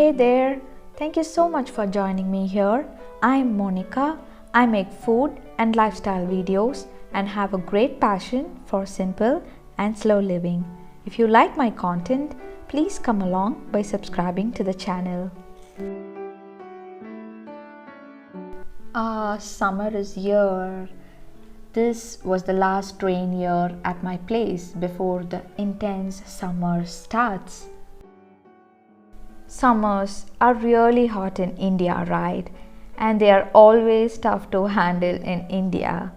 Hey there, thank you so much for joining me here. I'm Monica. I make food and lifestyle videos and have a great passion for simple and slow living. If you like my content, please come along by subscribing to the channel. Summer is here. This was the last rain year at my place before the intense summer starts. Summers are really hot in India, right? And they are always tough to handle in India.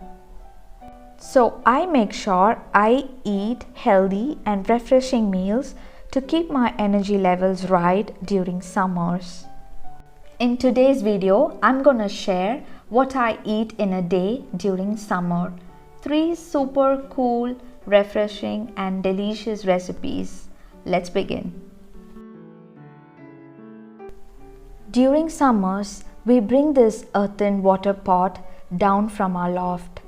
So I make sure I eat healthy and refreshing meals to keep my energy levels right during summers. In today's video, I'm gonna share what I eat in a day during summer. 3 super cool, refreshing and delicious recipes. Let's begin. During summers, we bring this earthen water pot down from our loft.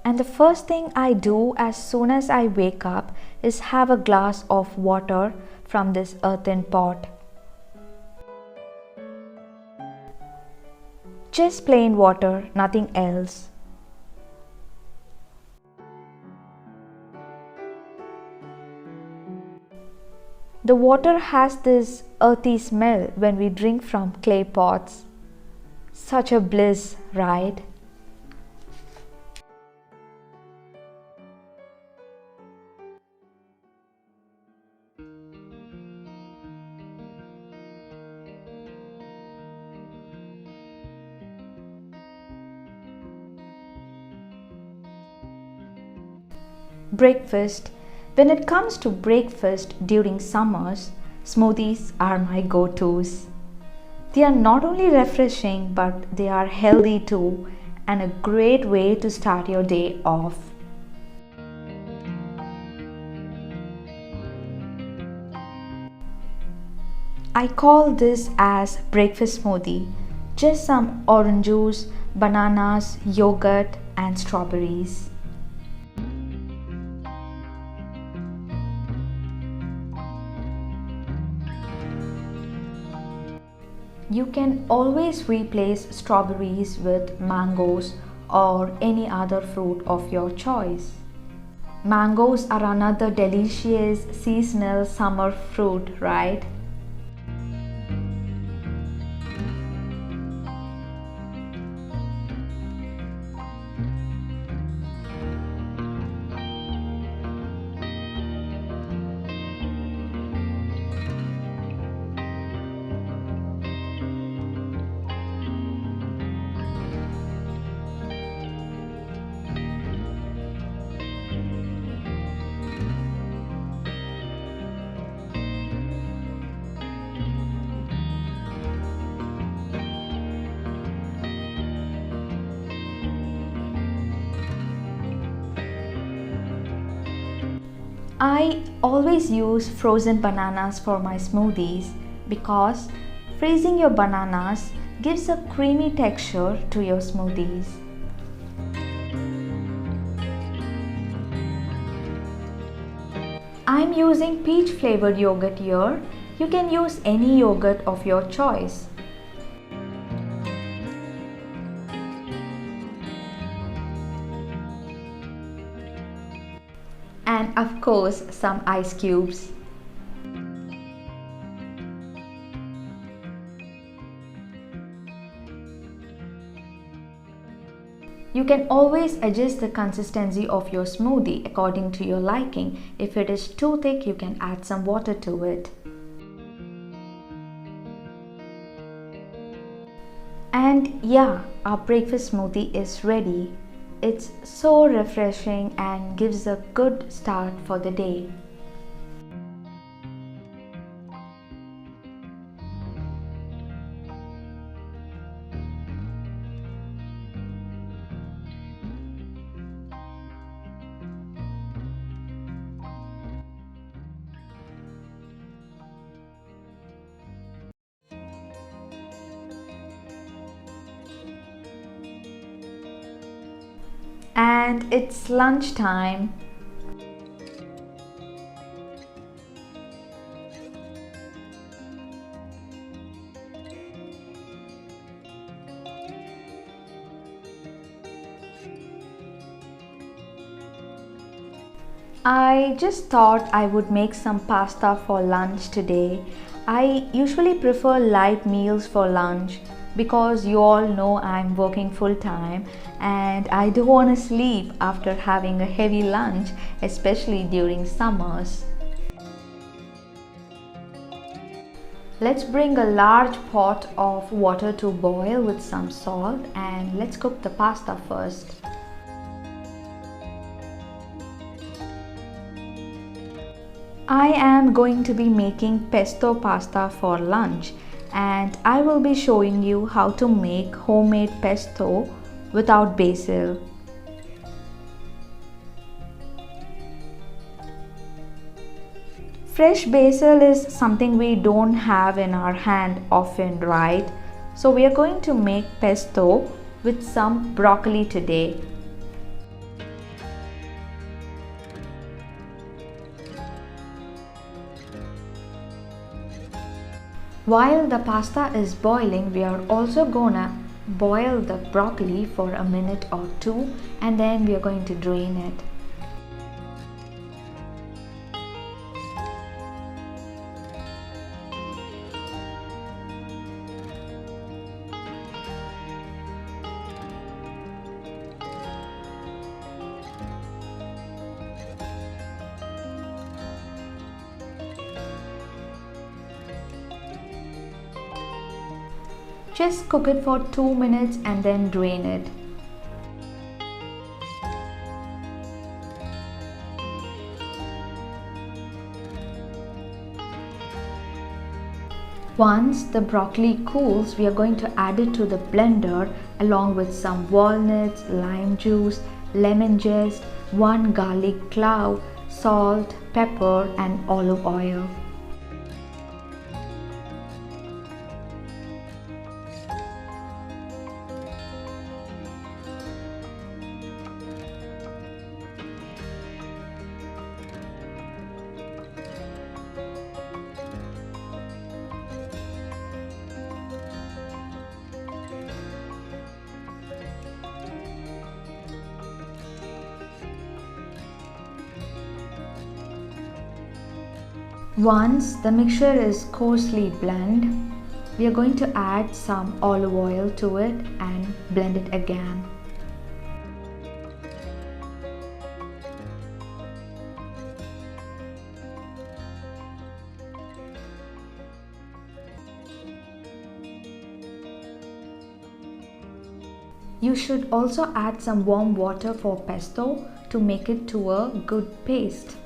And the first thing I do as soon as I wake up is have a glass of water from this earthen pot. Just plain water, nothing else. The water has this earthy smell when we drink from clay pots. Such a bliss, right? Breakfast. When it comes to breakfast during summers, smoothies are my go-tos. They are not only refreshing but they are healthy too and a great way to start your day off. I call this as breakfast smoothie. Just some orange juice, bananas, yogurt and strawberries. You can always replace strawberries with mangoes or any other fruit of your choice. Mangoes are another delicious seasonal summer fruit, right? I always use frozen bananas for my smoothies because freezing your bananas gives a creamy texture to your smoothies. I'm using peach flavored yogurt here. You can use any yogurt of your choice. And of course, some ice cubes. You can always adjust the consistency of your smoothie according to your liking. If it is too thick, you can add some water to it. And yeah, our breakfast smoothie is ready. It's so refreshing and gives a good start for the day. And it's lunchtime. I just thought I would make some pasta for lunch today. I usually prefer light meals for lunch because you all know I'm working full time and I don't want to sleep after having a heavy lunch, especially during summers. Let's bring a large pot of water to boil with some salt and let's cook the pasta first. I am going to be making pesto pasta for lunch and I will be showing you how to make homemade pesto without basil. Fresh basil is something we don't have in our hand often, right? So we are going to make pesto with some broccoli today. While the pasta is boiling, we are also gonna boil the broccoli for a minute or two and then we are going to drain it. Just cook it for 2 minutes and then drain it. Once the broccoli cools, we are going to add it to the blender along with some walnuts, lime juice, lemon zest, 1 garlic clove, salt, pepper and olive oil. Once the mixture is coarsely blended, we are going to add some olive oil to it and blend it again. You should also add some warm water for pesto to make it to a good paste.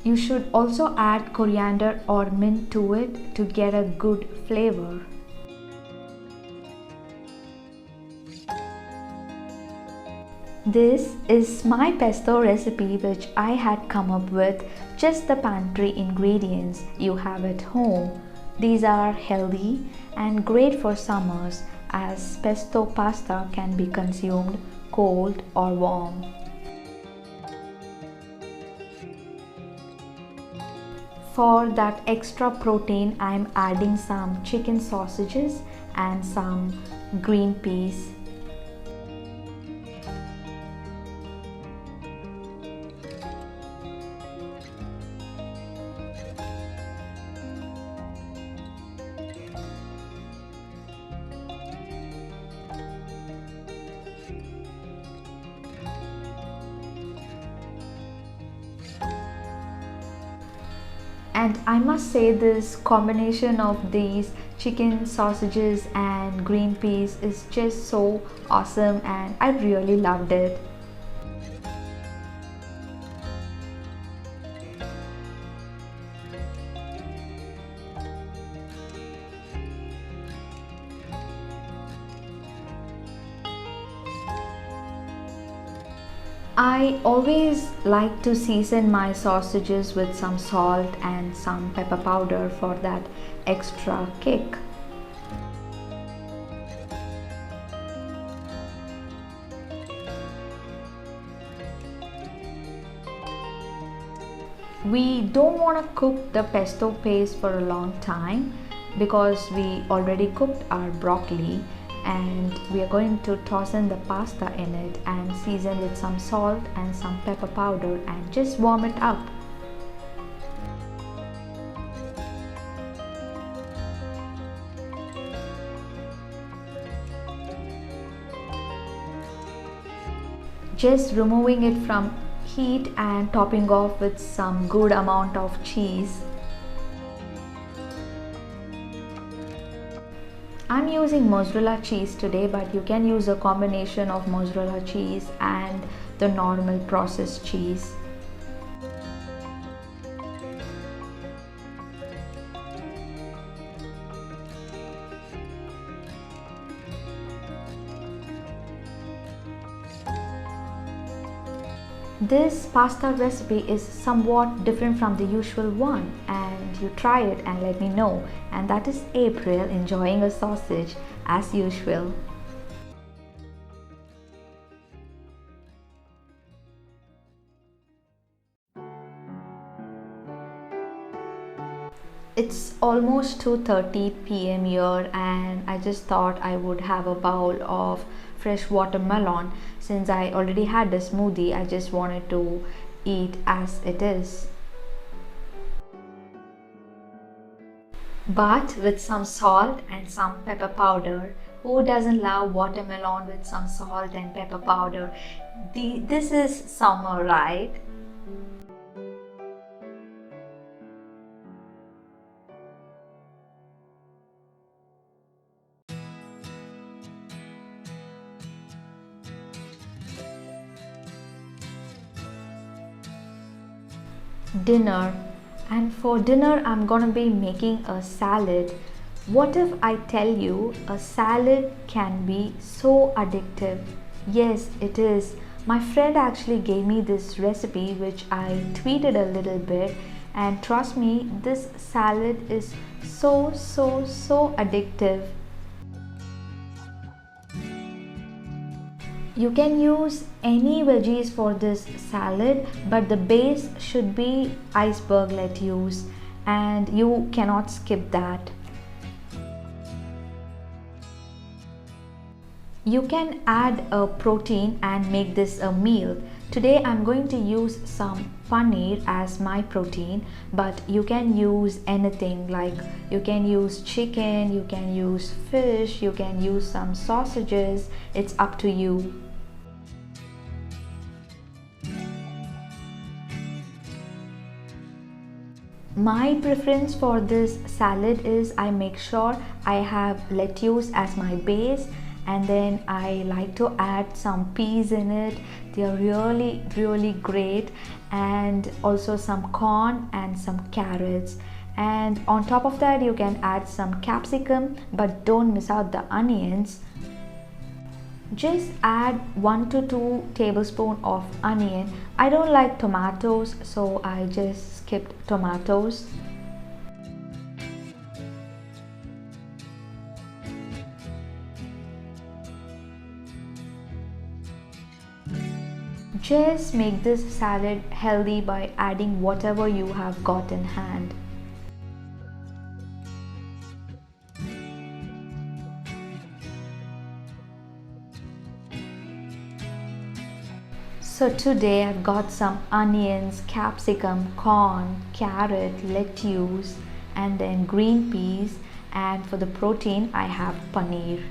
You should also add coriander or mint to it to get a good flavor. This is my pesto recipe which I had come up with just the pantry ingredients you have at home. These are healthy and great for summers as pesto pasta can be consumed cold or warm. For that extra protein, I am adding some chicken sausages and some green peas. And I must say this combination of these chicken sausages and green peas is just so awesome and I really loved it. I always like to season my sausages with some salt and some pepper powder for that extra kick. We don't want to cook the pesto paste for a long time because we already cooked our broccoli, and we are going to toss in the pasta in it and season with some salt and some pepper powder and just warm it up. Just removing it from heat and topping off with some good amount of cheese. I'm using mozzarella cheese today, but you can use a combination of mozzarella cheese and the normal processed cheese. This pasta recipe is somewhat different from the usual one, and you try it and let me know. And that is April enjoying a sausage as usual. It's almost 2:30 p.m. here, and I just thought I would have a bowl of fresh watermelon. Since I already had the smoothie, I just wanted to eat as it is, but with some salt and some pepper powder. Who doesn't love watermelon with some salt and pepper powder? This is summer, right? Dinner. And for dinner, I'm gonna be making a salad. What if I tell you a salad can be so addictive? Yes, it is. My friend actually gave me this recipe, which I tweeted a little bit, and trust me, this salad is so addictive. You can use any veggies for this salad, but the base should be iceberg lettuce, and you cannot skip that. You can add a protein and make this a meal. Today I'm going to use some paneer as my protein, but you can use anything, like you can use chicken, you can use fish, you can use some sausages. It's up to you. My preference for this salad is I make sure I have lettuce as my base, and then I like to add some peas in it. They are really great, and also some corn and some carrots. And on top of that, you can add some capsicum, but don't miss out the onions. Just add 1 to 2 tablespoons of onion. I don't like tomatoes, so I just skipped tomatoes. Just make this salad healthy by adding whatever you have got in hand. So today I've got some onions, capsicum, corn, carrot, lettuce, and then green peas, and for the protein I have paneer.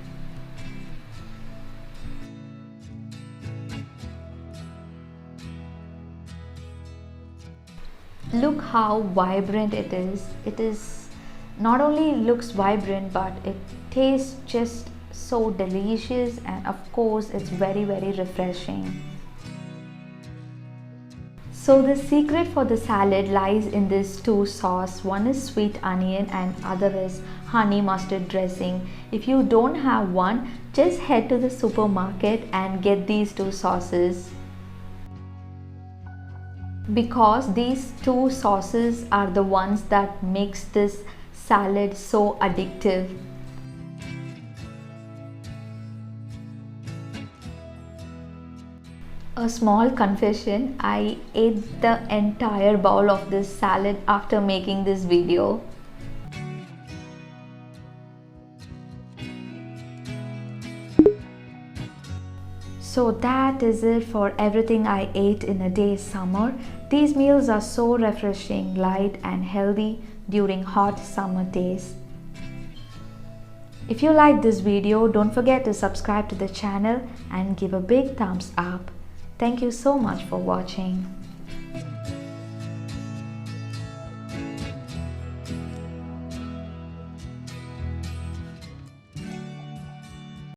Look how vibrant it is. It is not only looks vibrant, but it tastes just so delicious, and of course it's very refreshing. So the secret for the salad lies in these two sauce. One is sweet onion and other is honey mustard dressing. If you don't have one, just head to the supermarket and get these two sauces, because these two sauces are the ones that makes this salad so addictive. A small confession, I ate the entire bowl of this salad after making this video. So that is it for everything I ate in a day's summer. These meals are so refreshing, light and healthy during hot summer days. If you like this video, don't forget to subscribe to the channel and give a big thumbs up. Thank you so much for watching.